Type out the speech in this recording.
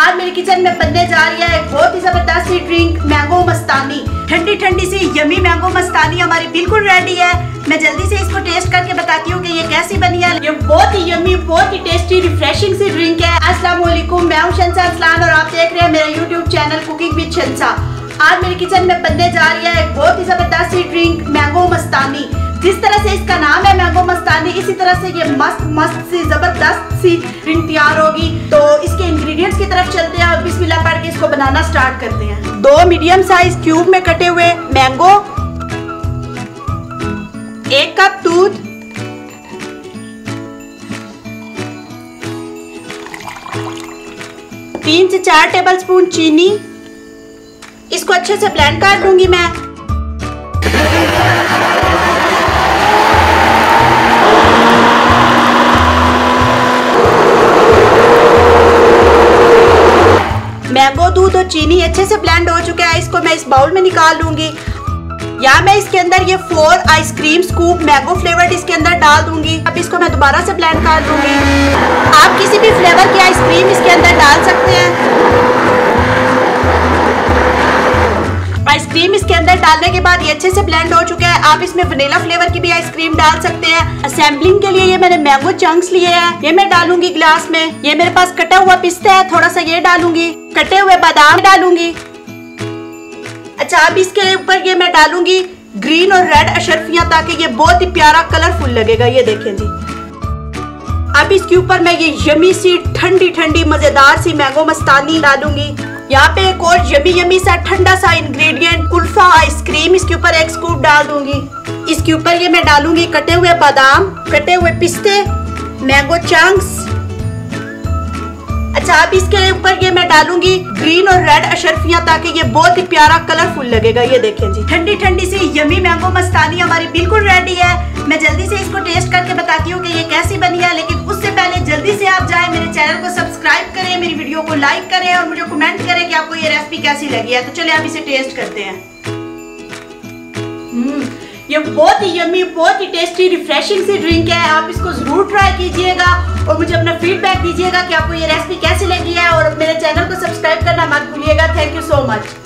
आज मेरे किचन में बनने जा रही है एक बहुत ही जबरदस्त सी ड्रिंक मैंगो मस्तानी। ठंडी ठंडी सी यमी मैंगो मस्तानी हमारी बिल्कुल रेडी है। मैं जल्दी से इसको टेस्ट करके बताती हूँ कि ये कैसी बनी है। ये बहुत ही यमी, बहुत ही टेस्टी, रिफ्रेशिंग सी ड्रिंक है। अस्सलाम वालेकुम, मैं हूँ शंसा अरसलान और आप देख रहे हैं मेरा यूट्यूब चैनल कुकिंग विद शंसा। आज मेरे किचन में बनने जा रही है एक बहुत ही जबरदस्त सी ड्रिंक मैंगो मस्तानी। जिस तरह से इसका नाम है मैंगो मस्तानी, इसी तरह से ये मस्त सी जबरदस्त सी ड्रिंक तैयार होगी। तो इसके इंग्रेडिएंट्स की तरफ चलते हैं और बिस्मिल्लाह पढ़ के इसको बनाना स्टार्ट करते हैं। 2 मीडियम साइज क्यूब में कटे हुए मैंगो, 1 कप दूध, 3 से 4 टेबलस्पून चीनी। इसको अच्छे से ब्लेंड कर लूंगी मैं। मैंगो, दूध और चीनी अच्छे से ब्लेंड हो चुका है। इसको मैं इस बाउल में निकाल लूंगी। या मैं इसके अंदर ये 4 आइसक्रीम स्कूप मैंगो फ्लेवर्ड इसके अंदर डाल दूंगी। अब इसको मैं दोबारा से ब्लेंड कर लूंगी। आप किसी भी फ्लेवर की आइसक्रीम इसके अंदर डाल सकते हैं। आइसक्रीम इसके अंदर डालने के बाद ये अच्छे से ब्लेंड हो चुका है। आप इसमें वनीला फ्लेवर की भी आइसक्रीम डाल सकते हैं। असेंबलिंग के लिए ये मैंने मैंगो चंक्स लिए हैं, ये मैं डालूंगी ग्लास में। ये मेरे पास कटा हुआ पिस्ता है, थोड़ा सा ये डालूंगी। कटे हुए बादाम डालूंगी। अच्छा, अब इसके ऊपर ये मैं डालूंगी ग्रीन और रेड अशरफियां, ताकि ये बहुत ही प्यारा कलरफुल लगेगा। ये देखें जी। अब इसके ऊपर मैं ये यमी सी ठंडी ठंडी मजेदार सी मैंगो मस्तानी डालूंगी। यहाँ पे एक और यमी सा ठंडा सा इंग्रेडिएंट कुल्फा आइसक्रीम इसके ऊपर 1 स्कूप डाल दूंगी। इसके ऊपर ये मैं डालूंगी कटे हुए बादाम, कटे हुए पिस्ते, मैंगो चंक्स। अच्छा, अब इसके ऊपर ये मैं डालूंगी ग्रीन और रेड अशरफियां, ताकि ये बहुत ही प्यारा कलरफुल लगेगा। ये देखें जी, ठंडी ठंडी सी यमी मैंगो मस्तानी हमारी बिल्कुल रेडी है। मैं जल्दी से इसको टेस्ट करके बताती हूँ कि ये कैसी बनी है। लेकिन उससे पहले जल्दी से आप जाएं, मेरे चैनल को सब्सक्राइब करें, मेरी वीडियो को लाइक करें और मुझे कमेंट करें कि आपको ये रेसिपी कैसी लगी है। तो चलिए आप इसे टेस्ट करते हैं। ये बहुत ही यमी, बहुत ही टेस्टी, रिफ्रेशिंग सी ड्रिंक है। आप इसको जरूर ट्राई कीजिएगा और मुझे अपना फीडबैक दीजिएगा कि आपको ये रेसिपी कैसी लगी है। और मेरे चैनल को सब्सक्राइब करना मत भूलिएगा। Thank you so much.